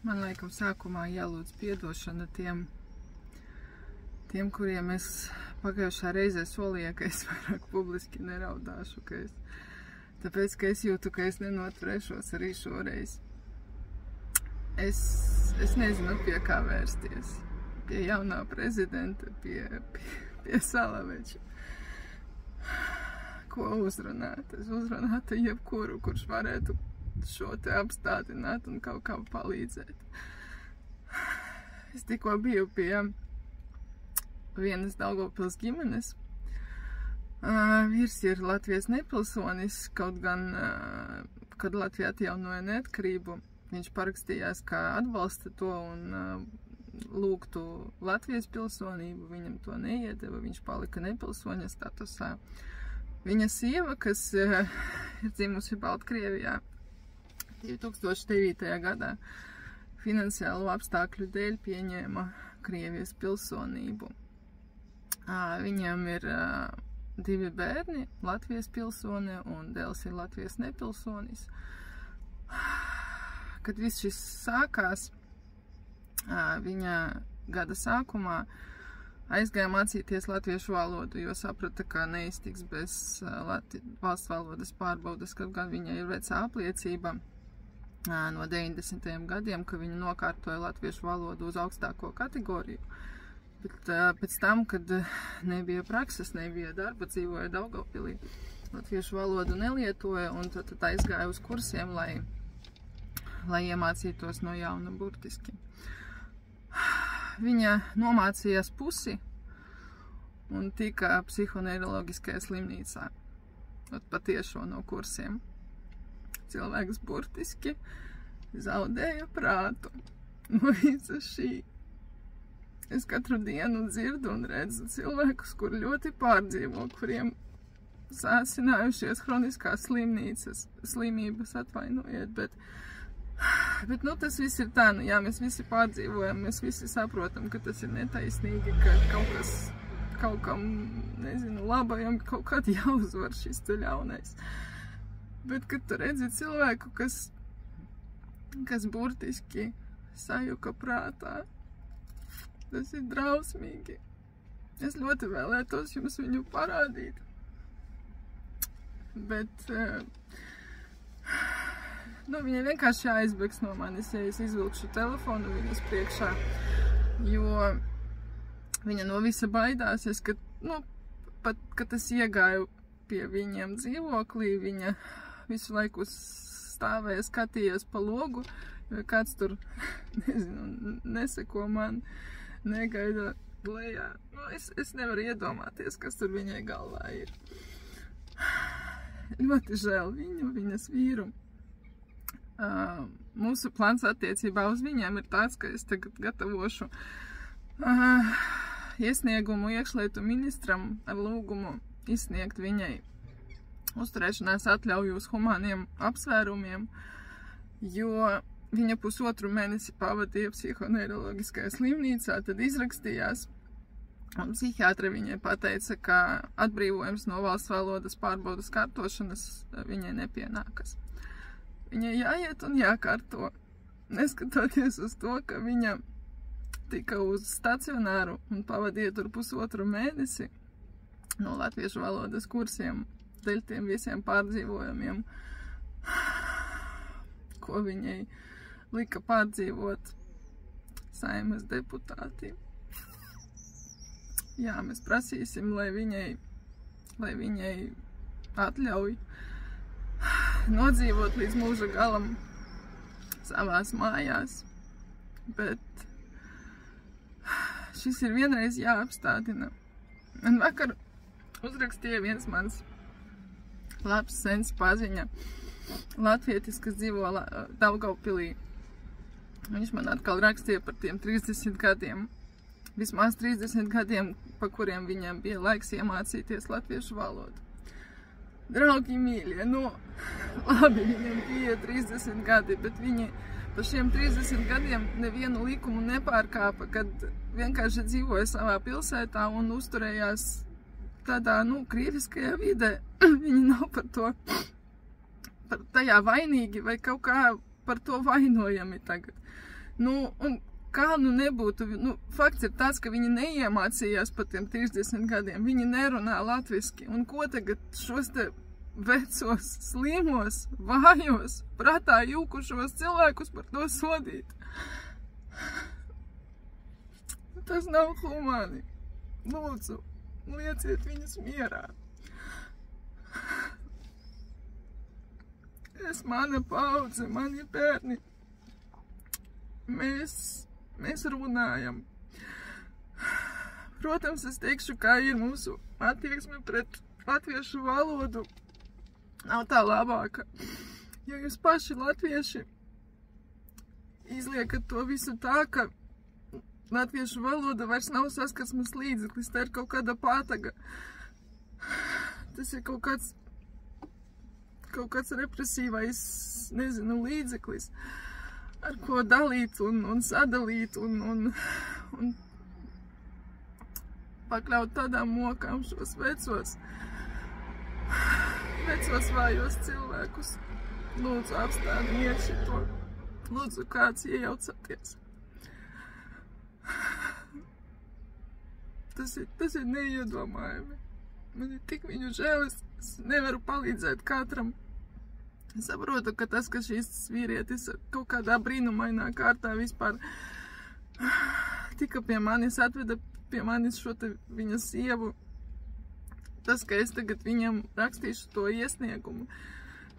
Man laikam sākumā jālūdz piedošana tiem, kuriem es pagājušā reizē solīju, ka es vairāk publiski neraudāšu, tāpēc, ka es jūtu, ka es nenoturēšos arī šoreiz. Es nezinu, pie kā vērsties. Pie jaunā prezidenta, pie Salaveča. Ko uzrunāt? Es uzrunātu jebkuru, kurš varētu šo te apstādināt un kaut kā palīdzēt. Es tikko biju pie vienas Daugavpils ģimenes. Vīrs ir Latvijas nepilsonis, kaut gan, kad Latvija atjaunoja neatkarību, viņš parakstījās, kā atbalsta to un lūgtu Latvijas pilsonību, viņam to neiedeva, viņš palika nepilsoņa statusā. Viņa sieva, kas ir dzimusi Baltkrievijā 2009. gadā, finansiālo apstākļu dēļ pieņēma Krievijas pilsonību. Viņam ir 2 bērni, Latvijas pilsone un dēls ir Latvijas nepilsonis. Kad viss šis sākās, viņa gada sākumā aizgāja mācīties latviešu valodu, jo saprata, ka neiztiks bez valsts valodas pārbaudes, kad gan viņa ir vecā apliecība no 90. gadiem, ka viņa nokārtoja latviešu valodu uz augstāko kategoriju. Bet pēc tam, kad nebija prakses, nebija darba, dzīvoja Daugavpilī, latviešu valodu nelietoja un tad aizgāja uz kursiem, lai iemācītos no jauna burtiski. Viņa nomācījās pusi un tika psihoneiroloģiskajā slimnīcā. Patiešo no kursiem. Cilvēks burtiski zaudēja prātu no visa šī. Es katru dienu dzirdu un redzu cilvēkus, kuri ļoti pārdzīvo, kuriem sāsinājušies hroniskās slimības, atvainojiet, bet tas viss ir tā, jā, mēs visi pārdzīvojam, mēs visi saprotam, ka tas ir netaisnīgi, ka kaut kam, nezinu, labajam kaut kād jāuzvar šis te ļaunais. Bet, kad tu redzi cilvēku, kas burtiski sajuka prātā, tas ir drausmīgi. Es ļoti vēlētos jums viņu parādīt. Bet viņa vienkārši aizbēgs no manis, ja es izvilkšu telefonu viņas priekšā, jo viņa no visa baidās. Pat, kad es iegāju pie viņiem dzīvoklī, viņa visu laiku stāvēja, skatījās pa logu, jo kāds tur, nezinu, neseko man, negaida lejā. Es nevaru iedomāties, kas tur viņai galvā ir. Ļoti žēl viņu, viņas vīru. Mūsu plāns attiecībā uz viņiem ir tāds, ka es tagad gatavošu iesniegumu iekšlietu ministram ar lūgumu izsniegt viņai uzturēšanās atļauju uz humāniem apsvērumiem, jo viņa 1,5 mēnesi pavadīja psihoneiroloģiskajā slimnīcā, tad izrakstījās, un psihiatre viņai pateica, ka atbrīvojums no valsts valodas pārbaudas kārtošanas viņai nepienākas. Viņai jāiet un jākārto, neskatoties uz to, ka viņa tika uz stacionāru un pavadīja tur 1,5 mēnesi no latviešu valodas kursiem, dēļ tiem visiem pārdzīvojumiem, ko viņai lika pārdzīvot Saeimas deputāti. Jā, mēs prasīsim, lai viņai atļauj nodzīvot līdz mūža galam savās mājās, bet šis ir vienreiz jāapstādina. Man vakar uzrakstīja viens mans labs sens paziņa, latvietis, kas dzīvo Daugavpilī. Viņš man atkal rakstīja par tiem 30 gadiem, vismaz 30 gadiem, pa kuriem viņam bija laiks iemācīties latviešu valodu. Draugi mīļie, labi, viņam bija 30 gadi, bet viņi pa šiem 30 gadiem nevienu likumu nepārkāpa, kad vienkārši dzīvoja savā pilsētā un uzturējās tādā, krieviskajā vidē. Viņi nav par tajā vainīgi vai kaut kā par to vainojami tagad. Nu, un kā nu nebūtu, nu, fakts ir tāds, ka viņi neiemācījās pat tiem 30 gadiem, viņi nerunā latviski, un ko tagad šos te vecos, slimos, vājos, prātā jūkušos cilvēkus par to sodīt? Tas nav humāni. Lūdzu, lieciet viņus mierā. Mana paudze, mani bērni, mēs runājam. Protams, es teikšu, kā ir mūsu attieksme pret latviešu valodu. Nav tā labāka. Ja jūs paši latvieši izliekat to visu tā, ka latviešu valoda vairs nav saskarsmes līdzeklis, tā ir kaut kāda pātaga. Tas ir kaut kāds represīvais, nezinu, līdzeklis, ar ko dalīt un sadalīt un pakļaut tādām mokām šos vecos vājos cilvēkus. Lūdzu, apstādiet šito. Lūdzu, kāds iejaucaties. Tas ir neiedomājami. Man ir tik viņu žēl, es nevaru palīdzēt katram. Es saprotu, ka tas, ka šīs vīrietis kaut kādā brīnumainā kārtā vispār tika pie manis, atveda pie manis šo te viņa sievu, tas, ka es tagad viņam rakstīšu to iesniegumu.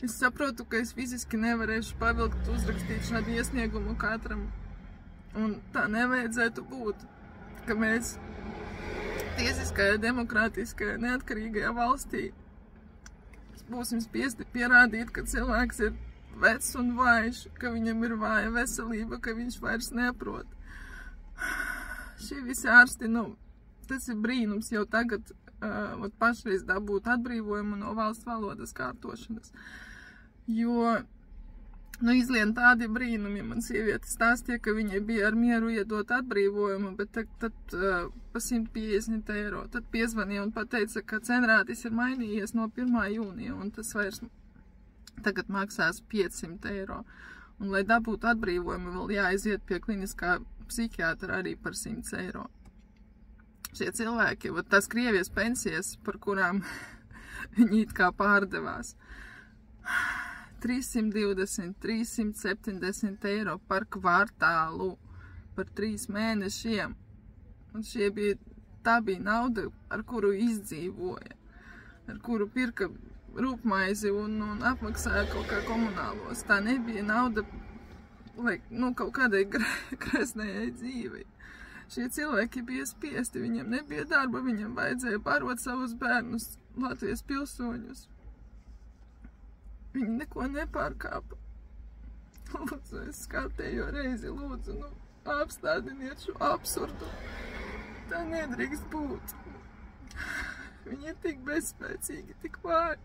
Es saprotu, ka es fiziski nevarēšu pavilkt, uzrakstīt šādu iesniegumu katram. Un tā nevajadzētu būt, ka mēs tiesiskajā, demokrātiskajā, neatkarīgajā valstī būsim spiesti pierādīt, ka cilvēks ir vecs un vājš, ka viņam ir vāja veselība, ka viņš vairs neprot. Šie visi ārsti, nu, tas ir brīnums jau tagad pašreiz dabūt atbrīvojumu no valsts valodas kārtošanas. Jo, nu, izlien tādi brīnumi. Man sieviete stāstīja, ka viņai bija ar mieru iedot atbrīvojumu, bet tad pa 150 eiro. Tad piezvanīja un pateica, ka cenrātis ir mainījies no 1. jūnija, un tas vairs tagad maksās 500 eiro. Un, lai dabūtu atbrīvojumu, vēl jāaiziet pie kliniskā psihiatra arī par 100 eiro. Šie cilvēki, tās Krievijas pensijas, par kurām viņi it kā pārdevās, 320, 370 eiro par kvartālu, par 3 mēnešiem. Un tā bija nauda, ar kuru izdzīvoja, ar kuru pirka rūpmaizi un apmaksāja kaut kā komunālos. Tā nebija nauda, lai, nu, kaut kādai greznējai dzīvei. Šie cilvēki bija spiesti, viņiem nebija darba, viņiem vajadzēja barot savus bērnus, Latvijas pilsoņus. Viņi neko nepārkāpa. Lūdzu, es kārtējo reizi lūdzu, nu, apstādiniet šo absurdu. Tā nedrīkst būt. Viņi ir tik bezspēcīgi, tik vāji.